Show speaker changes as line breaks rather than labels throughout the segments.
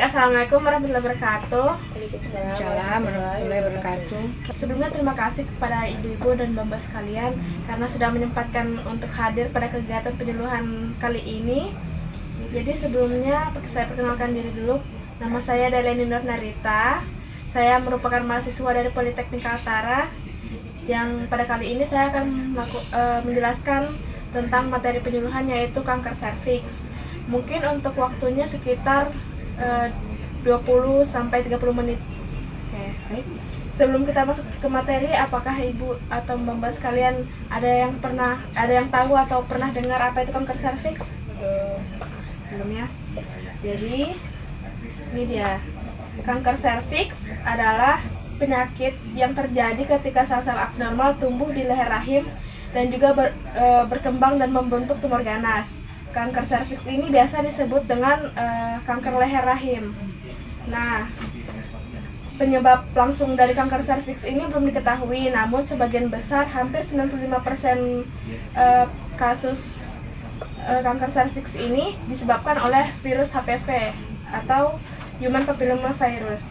Assalamualaikum warahmatullahi wabarakatuh.
Waalaikumsalam warahmatullahi wabarakatuh.
Sebelumnya terima kasih kepada ibu-ibu dan bapak sekalian karena sudah menyempatkan untuk hadir pada kegiatan penyuluhan kali ini. Jadi sebelumnya saya perkenalkan diri dulu. Nama saya Daleni Nur Narita. Saya merupakan mahasiswa dari Politeknik Kaltara. Yang pada kali ini saya akan menjelaskan tentang materi penyuluhan, yaitu kanker serviks. Mungkin untuk waktunya sekitar 20 sampai 30 menit. Baik. Sebelum kita masuk ke materi, apakah ibu atau mbak sekalian ada yang tahu atau pernah dengar apa itu kanker serviks? Belum ya. Jadi ini dia. Kanker serviks adalah penyakit yang terjadi ketika sel-sel abnormal tumbuh di leher rahim dan juga berkembang dan membentuk tumor ganas. Kanker serviks ini biasa disebut dengan kanker leher rahim. Nah, penyebab langsung dari kanker serviks ini belum diketahui, namun sebagian besar, hampir 95% kasus kanker serviks ini disebabkan oleh virus HPV atau Human Papilloma Virus.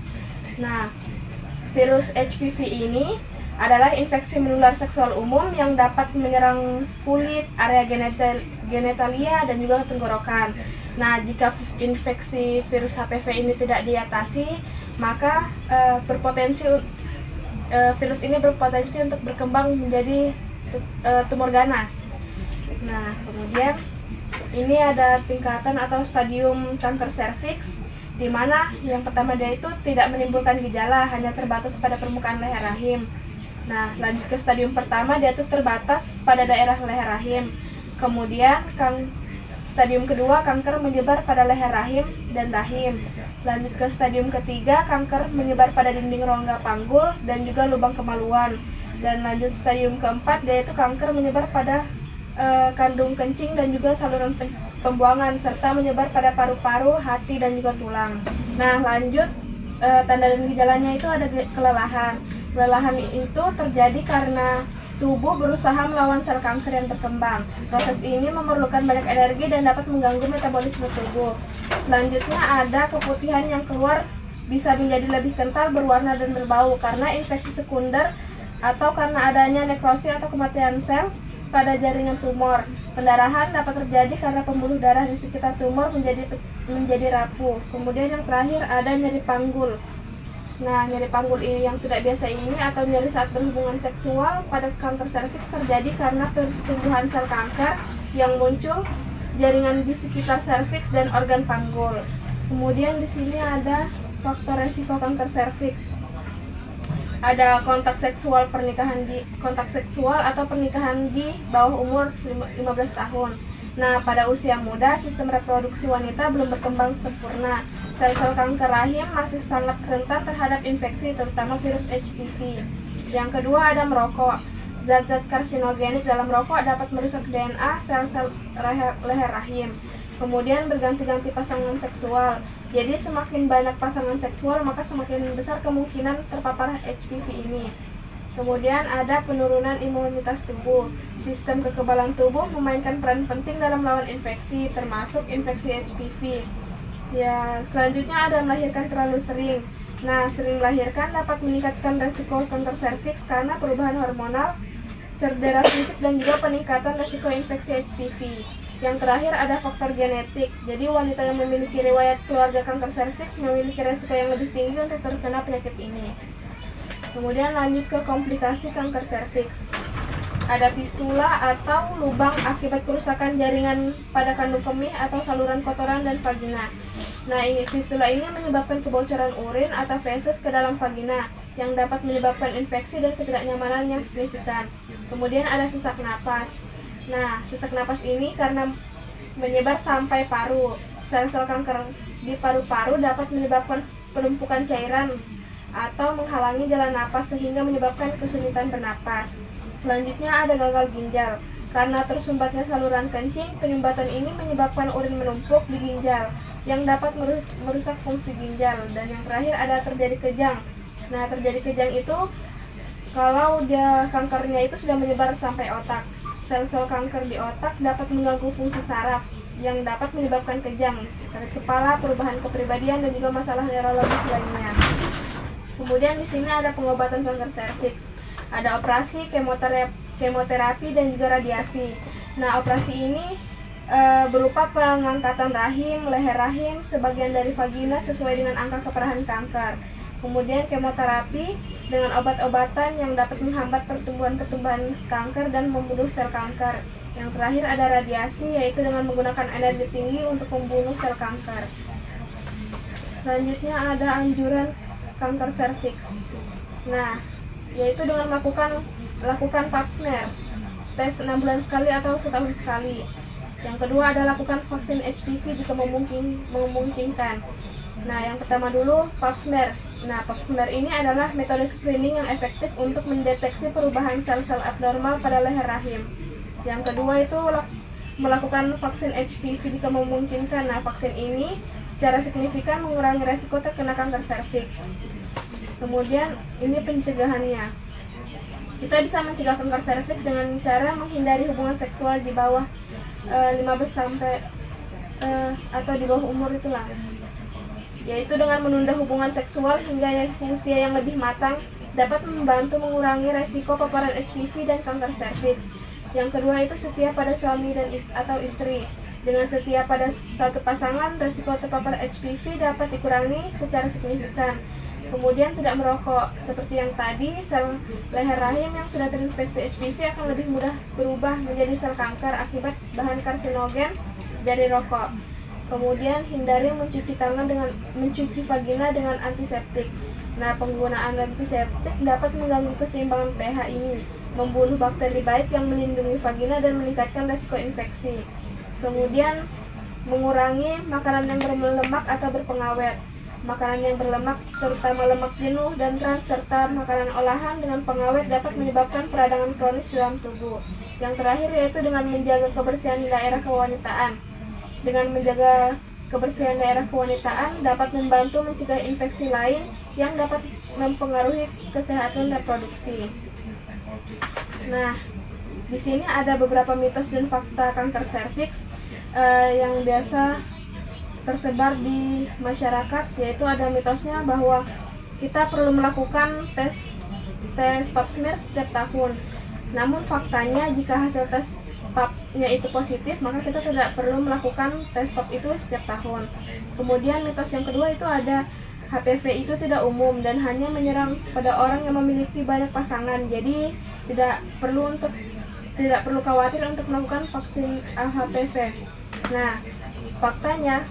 Nah, virus HPV ini adalah infeksi menular seksual umum yang dapat menyerang kulit, area genitalia, dan juga tenggorokan. Nah, jika infeksi virus HPV ini tidak diatasi, maka virus ini berpotensi untuk berkembang menjadi tumor ganas. Nah, kemudian ini ada tingkatan atau stadium kanker serviks, di mana yang pertama dia itu tidak menimbulkan gejala, hanya terbatas pada permukaan leher rahim. Nah, lanjut ke stadium pertama, dia itu terbatas pada daerah leher rahim. Kemudian stadium kedua, kanker menyebar pada leher rahim dan rahim. Lanjut ke stadium ketiga, kanker menyebar pada dinding rongga panggul dan juga lubang kemaluan. Dan lanjut stadium keempat, dia itu kanker menyebar pada kandung kencing dan juga saluran pembuangan, serta menyebar pada paru-paru, hati, dan juga tulang. Nah, lanjut tanda dan gejalanya itu ada kelelahan. Kelelahan itu terjadi karena tubuh berusaha melawan sel kanker yang berkembang. Proses ini memerlukan banyak energi dan dapat mengganggu metabolisme tubuh. Selanjutnya ada keputihan yang keluar bisa menjadi lebih kental, berwarna, dan berbau karena infeksi sekunder atau karena adanya nekrosis atau kematian sel pada jaringan tumor. Pendarahan dapat terjadi karena pembuluh darah di sekitar tumor menjadi rapuh. Kemudian yang terakhir ada nyeri panggul. Nah, nyeri panggul ini yang tidak biasa ini atau nyeri saat berhubungan seksual pada kanker serviks terjadi karena pertumbuhan sel kanker yang muncul jaringan di sekitar serviks dan organ panggul. Kemudian di sini ada faktor resiko kanker serviks. Ada kontak seksual atau pernikahan di bawah umur 15 tahun. Nah, pada usia muda, sistem reproduksi wanita belum berkembang sempurna. Sel-sel kanker rahim masih sangat rentan terhadap infeksi, terutama virus HPV. Yang kedua ada merokok. Zat-zat karsinogenik dalam rokok dapat merusak DNA sel-sel leher rahim. Kemudian berganti-ganti pasangan seksual. Jadi semakin banyak pasangan seksual, maka semakin besar kemungkinan terpapar HPV ini. Kemudian ada penurunan imunitas tubuh. Sistem kekebalan tubuh memainkan peran penting dalam melawan infeksi, termasuk infeksi HPV. Ya, selanjutnya ada melahirkan terlalu sering. Nah, sering melahirkan dapat meningkatkan resiko kanker serviks karena perubahan hormonal, cedera fisik, dan juga peningkatan resiko infeksi HPV. Yang terakhir ada faktor genetik. Jadi wanita yang memiliki riwayat keluarga kanker serviks memiliki resiko yang lebih tinggi untuk terkena penyakit ini. Kemudian lanjut ke komplikasi kanker serviks. Ada fistula atau lubang akibat kerusakan jaringan pada kandung kemih atau saluran kotoran dan vagina. Nah, fistula ini menyebabkan kebocoran urin atau feses ke dalam vagina yang dapat menyebabkan infeksi dan ketidaknyamanan yang signifikan. Kemudian ada sesak napas. Nah, sesak napas ini karena menyebar sampai paru. Sel-sel kanker di paru-paru dapat menyebabkan penumpukan cairan atau menghalangi jalan napas sehingga menyebabkan kesulitan bernapas. Selanjutnya ada gagal ginjal. Karena tersumbatnya saluran kencing, penyumbatan ini menyebabkan urin menumpuk di ginjal yang dapat merusak fungsi ginjal. Dan yang terakhir ada terjadi kejang. Nah, terjadi kejang itu kalau kankernya itu sudah menyebar sampai otak. Sel-sel kanker di otak dapat mengganggu fungsi saraf yang dapat menyebabkan kejang, sakit kepala, perubahan kepribadian, dan juga masalah neurologis lainnya. Kemudian di sini ada pengobatan kanker serviks. Ada operasi, kemoterapi, dan juga radiasi. Nah, operasi ini berupa pengangkatan rahim, leher rahim, sebagian dari vagina sesuai dengan angka keparahan kanker. Kemudian kemoterapi dengan obat-obatan yang dapat menghambat pertumbuhan kanker dan membunuh sel kanker. Yang terakhir ada radiasi, yaitu dengan menggunakan energi tinggi untuk membunuh sel kanker. Selanjutnya ada anjuran kanker serviks. Nah, yaitu dengan lakukan pap smear, tes 6 bulan sekali atau setahun sekali. Yang kedua ada lakukan vaksin HPV jika memungkinkan. Nah, yang pertama dulu pap smear. Nah, pap smear ini adalah metode screening yang efektif untuk mendeteksi perubahan sel-sel abnormal pada leher rahim. Yang kedua itu melakukan vaksin HPV jika memungkinkan. Nah, vaksin ini secara signifikan mengurangi resiko terkena kanker serviks. Kemudian ini pencegahannya. Kita bisa mencegah kanker serviks dengan cara menghindari hubungan seksual di bawah 15 sampai atau di bawah umur itulah. Yaitu dengan menunda hubungan seksual hingga usia yang lebih matang dapat membantu mengurangi resiko paparan HPV dan kanker serviks. Yang kedua itu setia pada suami dan atau istri. Dengan setia pada satu pasangan, resiko terpapar HPV dapat dikurangi secara signifikan. Kemudian tidak merokok. Seperti yang tadi, sel leher rahim yang sudah terinfeksi HPV akan lebih mudah berubah menjadi sel kanker akibat bahan karsinogen dari rokok. Kemudian hindari mencuci vagina dengan antiseptik. Nah, penggunaan antiseptik dapat mengganggu keseimbangan pH ini, membunuh bakteri baik yang melindungi vagina dan meningkatkan risiko infeksi. Kemudian mengurangi makanan yang berlemak atau berpengawet. Makanan yang berlemak, terutama lemak jenuh dan trans, serta makanan olahan dengan pengawet dapat menyebabkan peradangan kronis dalam tubuh. Yang terakhir yaitu dengan menjaga kebersihan daerah kewanitaan. Dengan menjaga kebersihan daerah kewanitaan dapat membantu mencegah infeksi lain yang dapat mempengaruhi kesehatan reproduksi. Nah, di sini ada beberapa mitos dan fakta kanker serviks yang biasa tersebar di masyarakat, yaitu ada mitosnya bahwa kita perlu melakukan tes pap smear setiap tahun. Namun faktanya jika hasil tes pap-nya itu positif, maka kita tidak perlu melakukan tes pap itu setiap tahun. Kemudian mitos yang kedua itu ada HPV itu tidak umum dan hanya menyerang pada orang yang memiliki banyak pasangan. Jadi tidak perlu khawatir untuk melakukan vaksin HPV. Nah, faktanya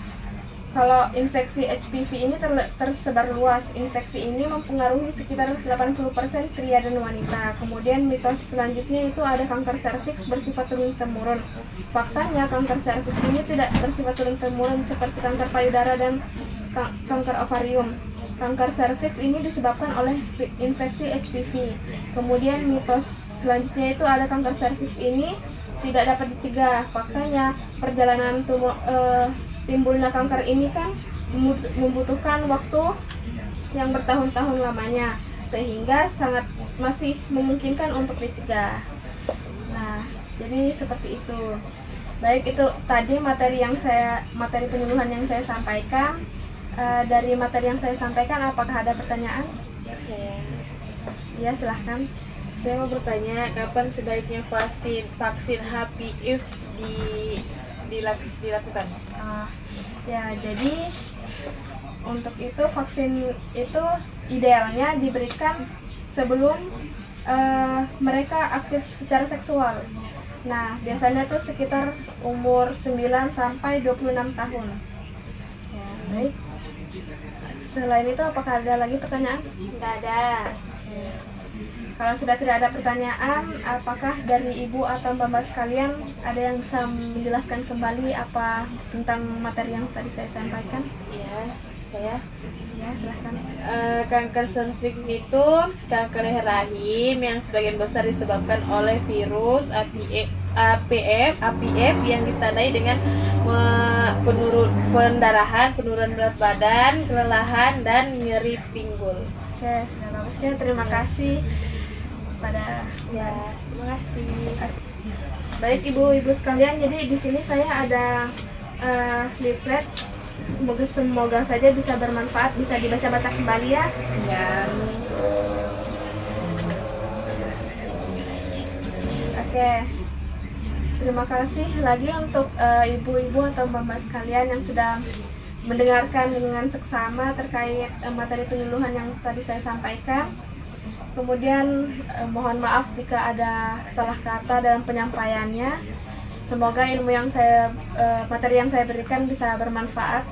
kalau infeksi HPV ini tersebar luas. Infeksi ini mempengaruhi sekitar 80% pria dan wanita. Kemudian mitos selanjutnya itu ada kanker serviks bersifat turun-temurun. Faktanya kanker serviks ini tidak bersifat turun-temurun seperti kanker payudara dan kanker ovarium. Kanker serviks ini disebabkan oleh infeksi HPV. Kemudian mitos selanjutnya itu ada kanker serviks ini tidak dapat dicegah. Faktanya perjalanan timbulnya kanker ini kan membutuhkan waktu yang bertahun-tahun lamanya, sehingga sangat masih memungkinkan untuk dicegah. Nah, jadi seperti itu. Baik, itu tadi materi penyuluhan yang saya sampaikan. Dari materi yang saya sampaikan, apakah ada pertanyaan? Ya, silahkan.
Saya mau bertanya, kapan sebaiknya vaksin HPV dilakukan?
Ya, jadi untuk itu vaksin itu idealnya diberikan sebelum mereka aktif secara seksual. Nah, biasanya tuh sekitar umur 9 sampai 26 tahun. Ya, baik. Selain itu apakah ada lagi pertanyaan?
Tidak ada.
Kalau sudah tidak ada pertanyaan, apakah dari Ibu atau Mbak sekalian ada yang bisa menjelaskan kembali apa tentang materi yang tadi saya sampaikan?
Iya, saya.
Ya, silahkan.
Kanker serviks itu kanker leher rahim yang sebagian besar disebabkan oleh virus APF yang ditandai dengan pendarahan, penurunan berat badan, kelelahan, dan nyeri pinggul.
Oke, sudah bagus ya. Terima kasih
Terima kasih.
Baik ibu-ibu sekalian, jadi di sini saya ada leaflet. Semoga saja bisa bermanfaat, bisa dibaca-baca kembali ya.
Ya.
Oke. Terima kasih lagi untuk ibu-ibu atau mbak-mbak sekalian yang sudah mendengarkan dengan seksama terkait materi penyuluhan yang tadi saya sampaikan. Kemudian mohon maaf jika ada salah kata dalam penyampaiannya. Semoga ilmu yang materi yang saya berikan bisa bermanfaat.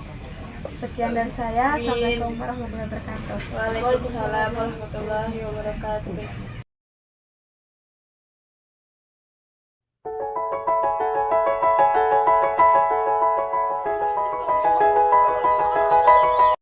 Sekian dari saya. Assalamualaikum warahmatullahi wabarakatuh.
Waalaikumsalam warahmatullahi wabarakatuh.